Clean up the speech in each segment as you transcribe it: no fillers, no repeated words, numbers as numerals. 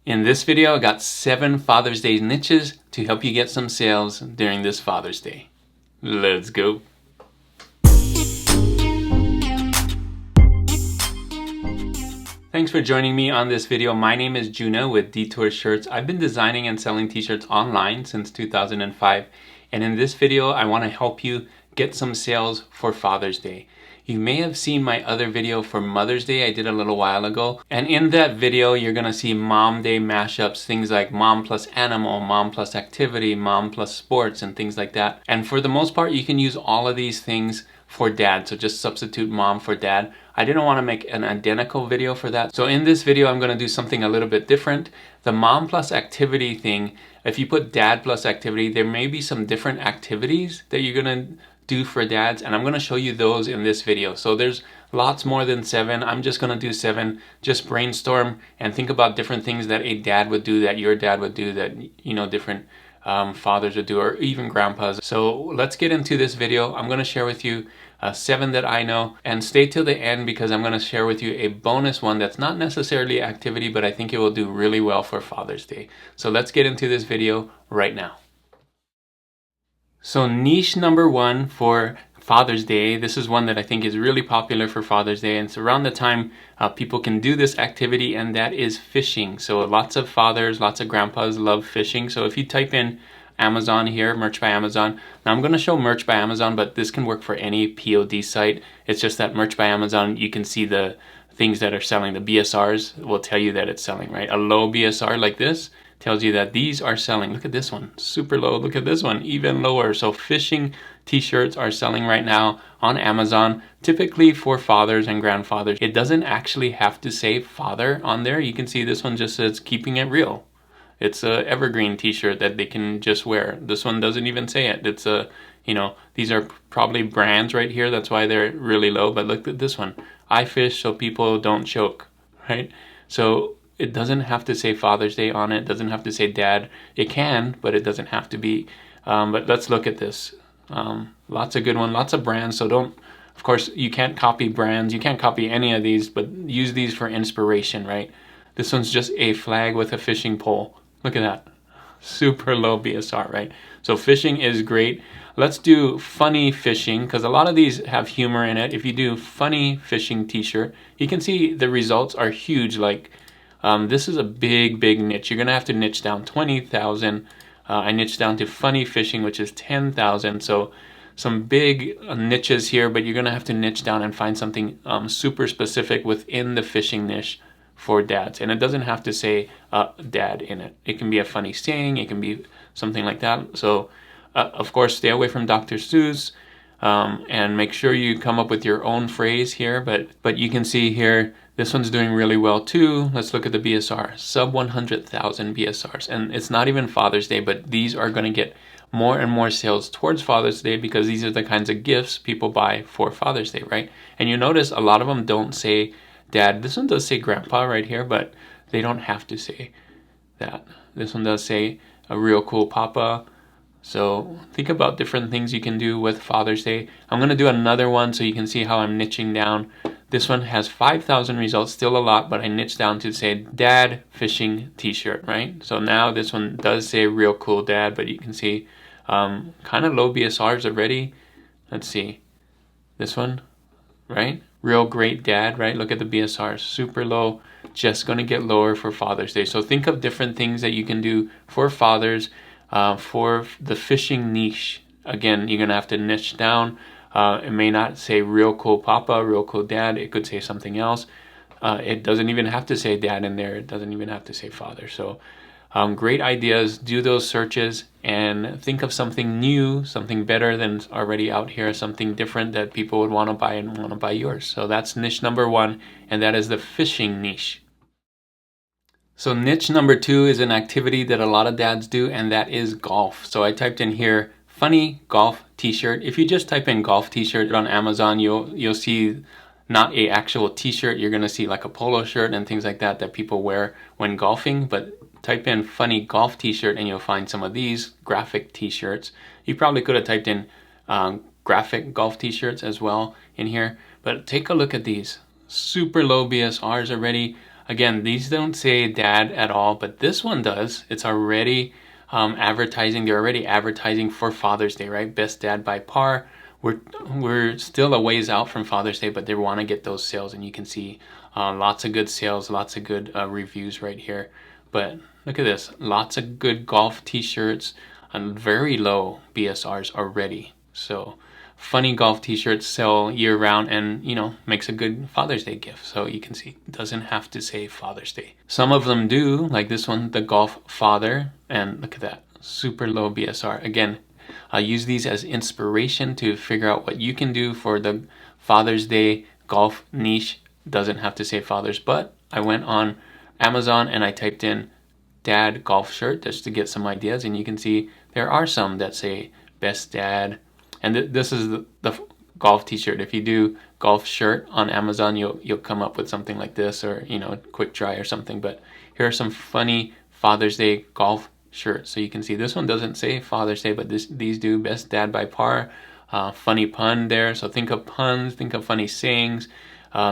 In this video, I got 7 Father's Day niches to help you get some sales during this Father's Day. Let's go. Thanks for joining me on this video. My name is Juna with Detour Shirts. I've been designing and selling t-shirts online since 2005. And in this video, I want to help you get some sales for Father's Day. You may have seen my other video for Mother's Day I did a little while ago. And in that video, you're going to see Mom Day mashups, things like mom plus animal, mom plus activity, mom plus sports, and things like that. And for the most part, you can use all of these things for dad. So just substitute mom for dad. I didn't want to make an identical video for that. So in this video, I'm going to do something a little bit different. The mom plus activity thing, if you put dad plus activity, there may be some different activities that you're going to do for dads, and I'm going to show you those in this video. So there's lots more than 7. I'm just going to do 7. Just brainstorm and think about different things that a dad would do, that your dad would do, that different fathers would do, or even grandpas. So let's get into this video. I'm going to share with you 7 that I know, and stay till the end because I'm going to share with you a bonus one that's not necessarily activity, but I think it will do really well for Father's Day. So let's get into this video right now. So niche number 1 for Father's Day, this is one that I think is really popular for Father's Day, and it's around the time people can do this activity, and that is fishing. So lots of fathers, lots of grandpas love fishing. So if you type in Amazon here, merch by Amazon. Now I'm going to show merch by Amazon, but this can work for any POD site. It's just that merch by Amazon, you can see the things that are selling. The BSRs will tell you that it's selling, right? A low BSR like this tells you that these are selling. Look at this one, super low. Look at this one, even lower. So fishing t-shirts are selling right now on Amazon, typically for fathers and grandfathers. It doesn't actually have to say father on there. You can see this one just says keeping it real. It's a evergreen t-shirt that they can just wear. This one doesn't even say it. It's a, these are probably brands right here. That's why they're really low. But look at this one. I fish so people don't choke, right? So it doesn't have to say Father's Day on it. It doesn't have to say dad. It can, but it doesn't have to be. But let's look at this. Lots of good ones, lots of brands. So don't, of course, you can't copy brands. You can't copy any of these, but use these for inspiration, right? This one's just a flag with a fishing pole. Look at that. Super low BSR, right? So fishing is great. Let's do funny fishing, because a lot of these have humor in it. If you do funny fishing t-shirt, you can see the results are huge. Like this is a big niche. You're going to have to niche down 20,000. I niched down to funny fishing, which is 10,000. So some big niches here, but you're going to have to niche down and find something super specific within the fishing niche for dads. And it doesn't have to say dad in it. It can be a funny saying. It can be something like that. So of course, stay away from Dr. Seuss and make sure you come up with your own phrase here. But you can see here, this one's doing really well too. Let's look at the BSR, sub 100,000 BSRs. And it's not even Father's Day, but these are going to get more and more sales towards Father's Day because these are the kinds of gifts people buy for Father's Day, right? And you notice a lot of them don't say dad. This one does say grandpa right here, but they don't have to say that. This one does say a real cool papa. So think about different things you can do with Father's Day. I'm going to do another one so you can see how I'm niching down. This one has 5,000 results, still a lot, but I niched down to say dad fishing t-shirt, right? So now this one does say real cool dad, but you can see kind of low BSRs already. Let's see. This one, right? Real great dad, right? Look at the BSR, super low, just going to get lower for Father's Day. So think of different things that you can do for fathers, for the fishing niche. Again, you're going to have to niche down. It may not say real cool papa, real cool dad. It could say something else. It doesn't even have to say dad in there. It doesn't even have to say father. So great ideas. Do those searches and think of something new, something better than already out here, something different that people would want to buy and want to buy yours. So that's niche number 1, and that is the fishing niche. So niche number 2 is an activity that a lot of dads do, and that is golf. So I typed in here, funny golf t-shirt. If you just type in golf t-shirt on Amazon, you'll see not a actual t-shirt. You're going to see like a polo shirt and things like that that people wear when golfing, but type in funny golf t-shirt and you'll find some of these graphic t-shirts. You probably could have typed in graphic golf t-shirts as well in here, but take a look at these. Super low BSRs already. again, these don't say dad at all, but this one does. It's already advertising. They're already advertising for Father's Day, right? Best dad by par. We're still a ways out from Father's Day, but they want to get those sales, and you can see lots of good sales, lots of good reviews right here. But look at this, lots of good golf t-shirts and very low BSRs already. So funny golf t-shirts sell year round, and makes a good Father's Day gift. So you can see it doesn't have to say Father's Day. Some of them do, like this one, the Golf Father, and look at that, super low BSR. Again, I use these as inspiration to figure out what you can do for the Father's Day golf niche. Doesn't have to say fathers, but I went on Amazon and I typed in dad golf shirt just to get some ideas, and you can see there are some that say best dad, and this is the golf t-shirt. If you do golf shirt on Amazon, you'll come up with something like this, or quick dry or something. But here are some funny Father's Day golf shirt. So you can see this one doesn't say Father's Day, but these do, best dad by par. Funny pun there, so think of puns, think of funny sayings.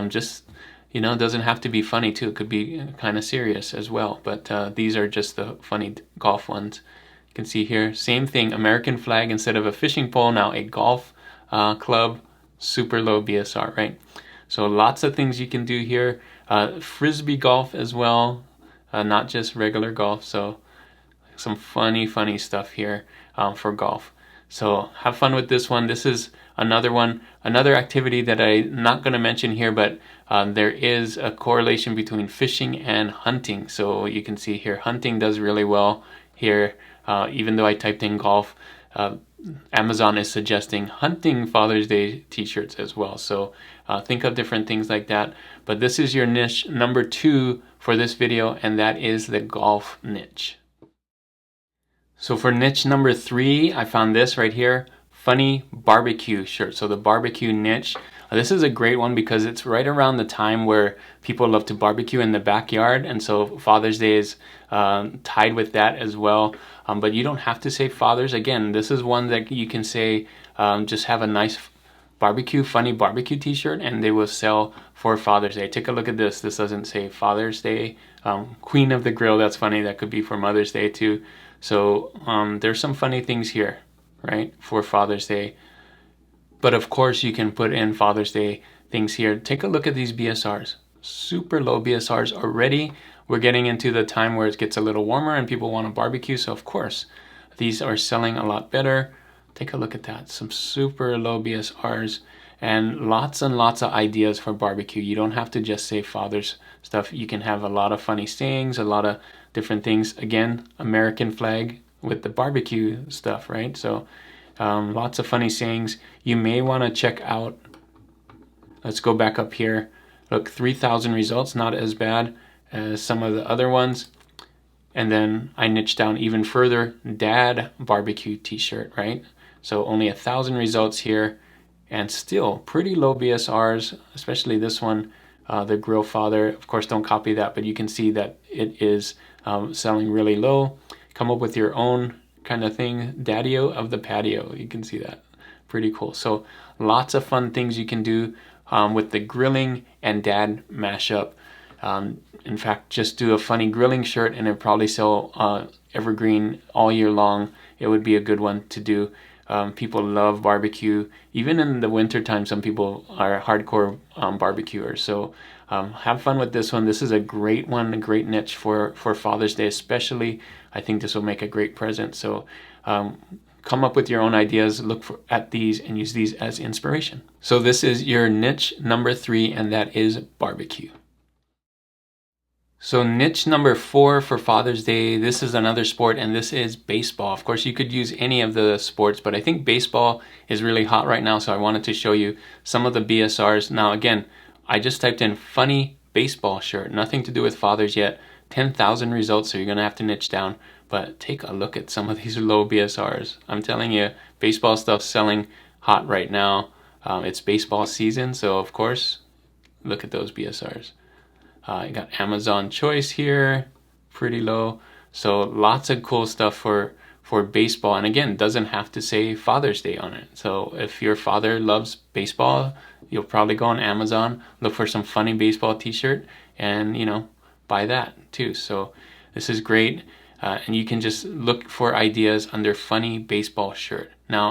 Just it doesn't have to be funny too, it could be kind of serious as well, but these are just the funny golf ones. You can see here, same thing, American flag instead of a fishing pole, now a golf club, super low BSR, right? So lots of things you can do here. Frisbee golf as well, not just regular golf. So some funny stuff here for golf. So have fun with this one. This is another one, another activity that I'm not going to mention here, but there is a correlation between fishing and hunting. So you can see here, hunting does really well here. Even though I typed in golf, Amazon is suggesting hunting Father's Day t-shirts as well. So think of different things like that. But this is your niche number 2 for this video, and that is the golf niche. So for niche number 3, I found this right here, funny barbecue shirt. So the barbecue niche, this is a great one because it's right around the time where people love to barbecue in the backyard, and so Father's Day is tied with that as well. But you don't have to say fathers. Again, this is one that you can say, just have a nice funny barbecue t-shirt, and they will sell for Father's Day. Take a look at this. This doesn't say Father's Day. Queen of the Grill, that's funny. That could be for Mother's Day too. So there's some funny things here, right, for Father's Day. But of course you can put in Father's Day things here. Take a look at these BSRs. Super low BSRs already. We're getting into the time where it gets a little warmer and people want to barbecue. So of course these are selling a lot better. Take a look at that. Some super low BSRs and lots of ideas for barbecue. You don't have to just say Father's stuff. You can have a lot of funny sayings, a lot of different things. Again, American flag with the barbecue stuff, right? So lots of funny sayings. You may want to check out, let's go back up here. Look, 3,000 results, not as bad as some of the other ones. And then I niched down even further, dad barbecue t-shirt, right? So only 1,000 results here, and still pretty low BSRs, especially this one, the Grill Father. Of course, don't copy that, but you can see that it is selling really low. Come up with your own kind of thing. Daddy-o of the patio. You can see that. Pretty cool. So lots of fun things you can do with the grilling and dad mashup. In fact, just do a funny grilling shirt and it'll probably sell evergreen all year long. It would be a good one to do. People love barbecue. Even in the winter time, some people are hardcore barbecuers. So have fun with this one. This is a great one, a great niche for Father's Day especially. I think this will make a great present. So come up with your own ideas, look at these and use these as inspiration. So this is your niche number 3, and that is barbecue. So niche number 4 for Father's Day, this is another sport, and this is baseball. Of course, you could use any of the sports, but I think baseball is really hot right now, so I wanted to show you some of the BSRs. Now again, I just typed in funny baseball shirt, nothing to do with fathers yet. 10,000 results, so you're gonna have to niche down, but take a look at some of these low BSRs. I'm telling you, baseball stuff's selling hot right now. It's baseball season, so of course, look at those BSRs. You got Amazon Choice here, pretty low. So lots of cool stuff for baseball. And again, doesn't have to say Father's Day on it. So if your father loves baseball, you'll probably go on Amazon, look for some funny baseball t-shirt, and buy that too. So this is great. And you can just look for ideas under funny baseball shirt. Now,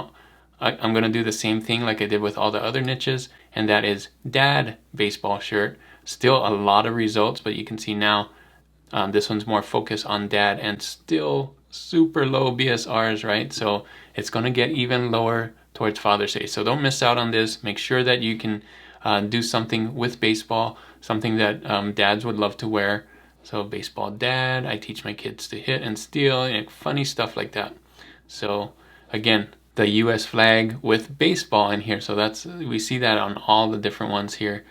I'm going to do the same thing like I did with all the other niches, and that is dad baseball shirt. Still a lot of results, but you can see now this one's more focused on dad and still super low BSRs, right? So it's going to get even lower towards Father's Day. So don't miss out on this. Make sure that you can do something with baseball, something that dads would love to wear. So baseball dad, I teach my kids to hit and steal, and funny stuff like that. So again, the US flag with baseball in here. So we see that on all the different ones here.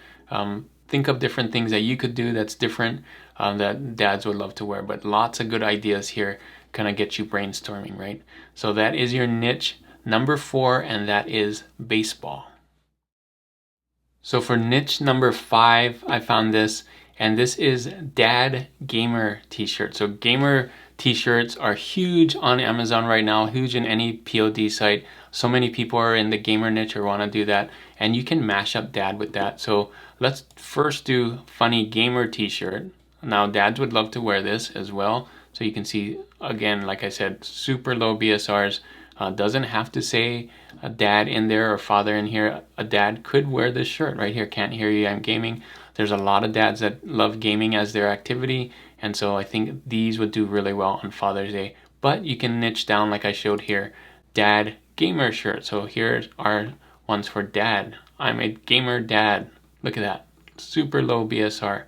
Think of different things that you could do that's different that dads would love to wear, but lots of good ideas here kind of get you brainstorming, right? So that is your niche number 4, and that is baseball. So for niche number 5, I found this, and this is dad gamer t-shirt. So gamer t-shirts are huge on Amazon right now, huge in any POD site. So many people are in the gamer niche or want to do that, and you can mash up dad with that. So let's first do funny gamer t-shirt. Now dads would love to wear this as well. So you can see, again, like I said, super low BSRs. Doesn't have to say a dad in there or father in here. A dad could wear this shirt right here. Can't hear you, I'm gaming. There's a lot of dads that love gaming as their activity, and so I think these would do really well on Father's Day. But you can niche down like I showed here, dad gamer shirt. So here are ones for dad. I'm a gamer dad. Look at that, super low BSR.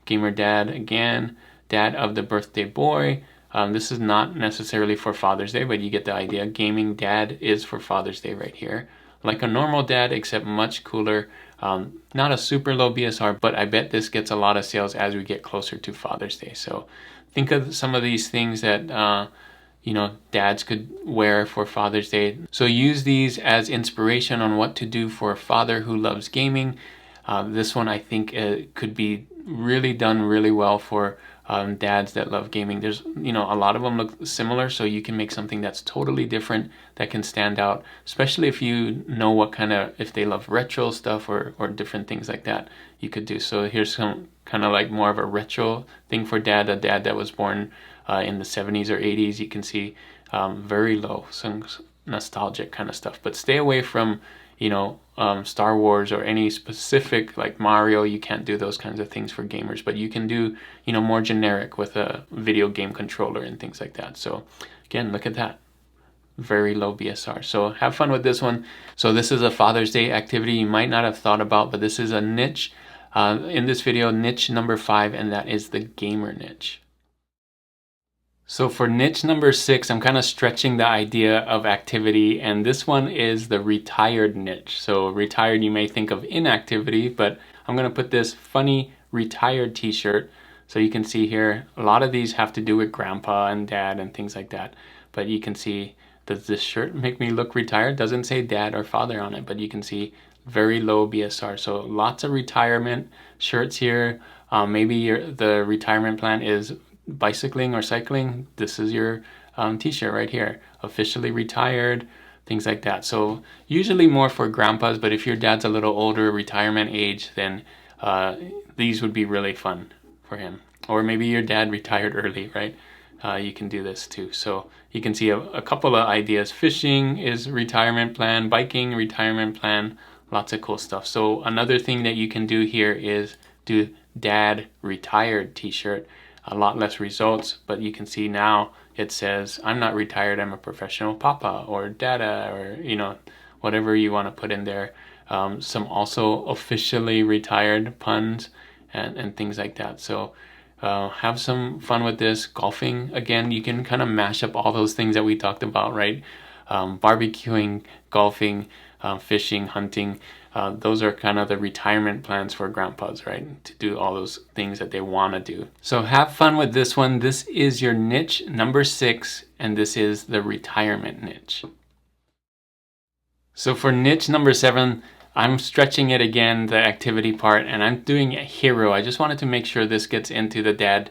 Gamer dad again, dad of the birthday boy. This is not necessarily for Father's Day, but you get the idea. Gaming dad is for Father's Day right here. Like a normal dad, except much cooler. Not a super low BSR, but I bet this gets a lot of sales as we get closer to Father's Day. So think of some of these things that dads could wear for Father's Day. So use these as inspiration on what to do for a father who loves gaming. This one I think could be really done really well for dads that love gaming. There's, a lot of them look similar, so you can make something that's totally different that can stand out, especially if you know what if they love retro stuff or different things like that you could do. So here's some kind of like more of a retro thing for dad, a dad that was born in the 70s or 80s. You can see very low, some nostalgic kind of stuff, but stay away from Star Wars or any specific like Mario. You can't do those kinds of things for gamers, but you can do more generic with a video game controller and things like that. So again, look at that, very low BSR. So have fun with this one. So this is a Father's Day activity you might not have thought about, but this is a niche in this video, niche number 5, and that is the gamer niche. So for niche number 6, I'm kind of stretching the idea of activity, and this one is the retired niche. So retired, you may think of inactivity, but I'm going to put this funny retired t-shirt. So you can see here, a lot of these have to do with grandpa and dad and things like that. But you can see, does this shirt make me look retired? Doesn't say dad or father on it, but you can see very low BSR. So lots of retirement shirts here. Maybe the retirement plan is bicycling or cycling. This is your t-shirt right here, officially retired, things like that. So usually more for grandpas, but if your dad's a little older, retirement age, then these would be really fun for him. Or maybe your dad retired early, right? You can do this too. So you can see a couple of ideas. Fishing is retirement plan, biking retirement plan, lots of cool stuff. So another thing that you can do here is do dad retired t-shirt. A lot less results, but you can see now it says, I'm not retired, I'm a professional papa or dada, or whatever you want to put in there. Some also officially retired puns and things like that. So have some fun with this. Golfing, again, you can kind of mash up all those things that we talked about, right? Barbecuing, golfing, fishing, hunting. Those are kind of the retirement plans for grandpas, right? To do all those things that they want to do. So have fun with this one. This is your niche number 6, and this is the retirement niche. So for niche number 7, I'm stretching it again, the activity part, and I'm doing a hero. I just wanted to make sure this gets into the dad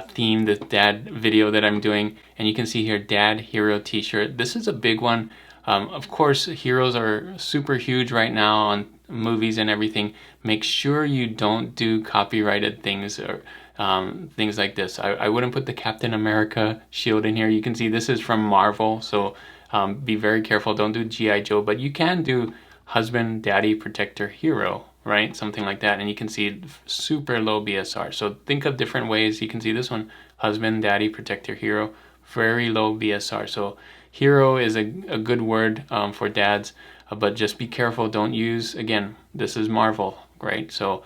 theme, the dad video that I'm doing. And you can see here, dad hero t-shirt. This is a big one. Of course, heroes are super huge right now on movies and everything. Make sure you don't do copyrighted things or things like this. I wouldn't put the Captain America shield in here. You can see this is from Marvel, so be very careful. Don't do G.I. Joe, but you can do husband, daddy, protector, hero, right? Something like that. And you can see super low BSR. So think of different ways. You can see this one, husband, daddy, protector, hero, very low BSR. So hero is a good word for dads, but just be careful. Don't use, again, this is Marvel, right? So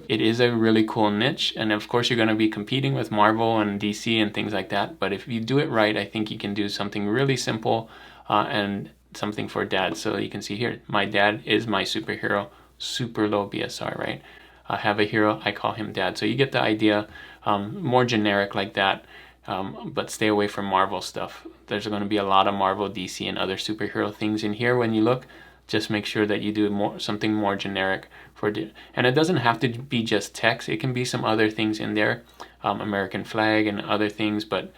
it is a really cool niche, and of course you're going to be competing with Marvel and DC and things like that, but if you do it right, I think you can do something really simple and something for dad. So you can see here, my dad is my superhero, super low BSR, right? I have a hero, I call him dad. So you get the idea, more generic like that, but stay away from Marvel stuff. There's going to be a lot of Marvel, DC, and other superhero things in here when you look. Just make sure that you do something more generic and it doesn't have to be just text. It can be some other things in there, American flag and other things, but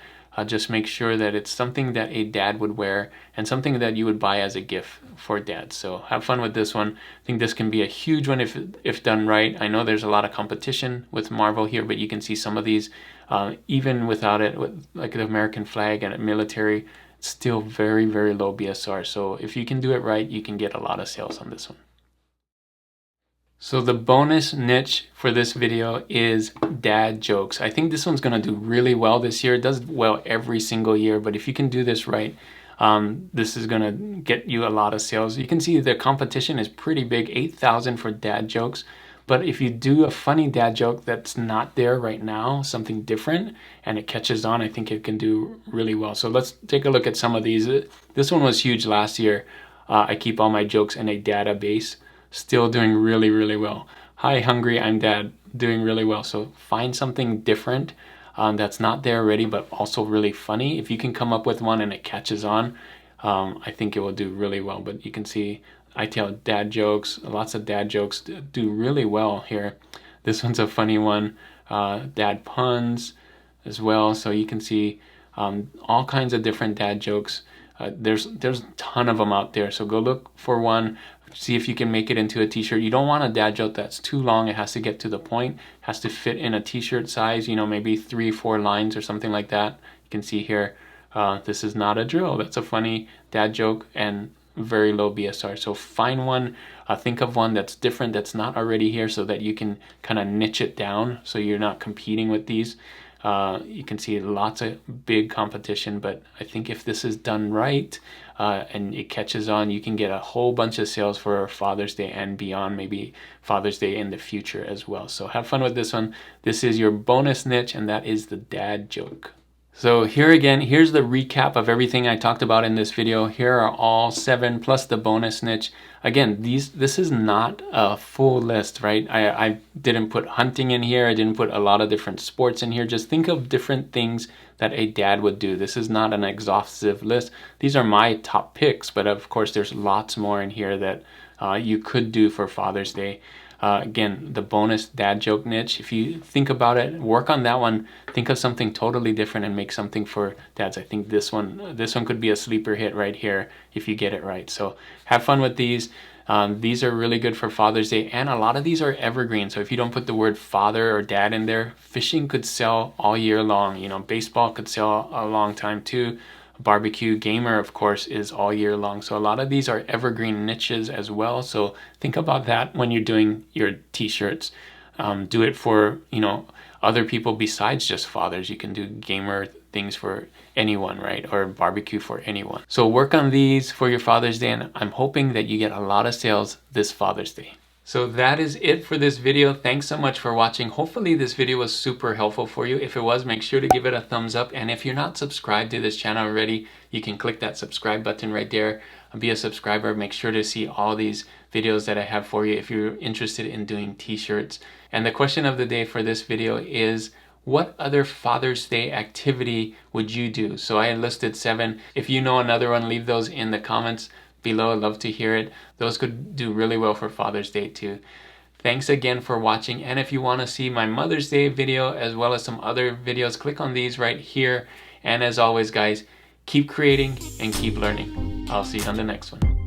just make sure that it's something that a dad would wear and something that you would buy as a gift for dad. So have fun with this one. I think this can be a huge one if done right. I know there's a lot of competition with Marvel here, but you can see some of these, even without it, with like the American flag and military, still very, very low BSR. So if you can do it right, you can get a lot of sales on this one. So the bonus niche for this video is dad jokes. I think this one's gonna do really well this year. It does well every single year, but if you can do this right, this is gonna get you a lot of sales. You can see the competition is pretty big, 8,000 for dad jokes. But if you do a funny dad joke that's not there right now, something different, and it catches on, I think it can do really well. So let's take a look at some of these. This one was huge last year. I keep all my jokes in a database. Still doing really, really well. Hi, hungry, I'm dad. Doing really well. So find something different that's not there already, but also really funny. If you can come up with one and it catches on, I think it will do really well. But you can see I tell dad jokes. Lots of dad jokes do really well here. This one's a funny one. Dad puns as well. So you can see all kinds of different dad jokes. There's a ton of them out there. So go look for one. See if you can make it into a t-shirt. You don't want a dad joke that's too long. It has to get to the point. It has to fit in a t-shirt size, you know, maybe 3-4 lines or something like that. You can see here, this is not a drill. That's a funny dad joke and very low BSR. So find one, think of one that's different, that's not already here, so that you can kind of niche it down so you're not competing with these. You can see lots of big competition, but I think if this is done right and it catches on, you can get a whole bunch of sales for Father's Day and beyond, maybe Father's Day in the future as well. So have fun with this one. This is your bonus niche, and that is the dad joke. So here again, here's the recap of everything I talked about in this video. Here are all 7 plus the bonus niche. Again, this is not a full list, right? I didn't put hunting in here. I didn't put a lot of different sports in here. Just think of different things that a dad would do. This is not an exhaustive list. These are my top picks, but of course there's lots more in here that you could do for Father's Day. Again, the bonus dad joke niche, if you think about it, work on that one, think of something totally different and make something for dads. I think this one could be a sleeper hit right here if you get it right. So have fun with these. These are really good for Father's Day, and a lot of these are evergreen. So if you don't put the word father or dad in there, fishing could sell all year long. You know, baseball could sell a long time too. Barbecue gamer, of course, is all year long. So a lot of these are evergreen niches as well. So think about that when you're doing your t-shirts. Do it for, you know, other people besides just fathers. You can do gamer things for anyone, right? Or barbecue for anyone. So work on these for your Father's Day, and I'm hoping that you get a lot of sales this Father's Day. So that is it for this video. Thanks so much for watching. Hopefully this video was super helpful for you. If it was, make sure to give it a thumbs up. And if you're not subscribed to this channel already, you can click that subscribe button right there. Be a subscriber. Make sure to see all these videos that I have for you if you're interested in doing t-shirts. And the question of the day for this video is, what other Father's Day activity would you do? So I listed 7. If you know another one, leave those in the comments below. I'd love to hear it. Those could do really well for Father's Day too. Thanks again for watching, and if you want to see my Mother's Day video as well as some other videos, click on these right here. And as always guys, keep creating and keep learning. I'll see you on the next one.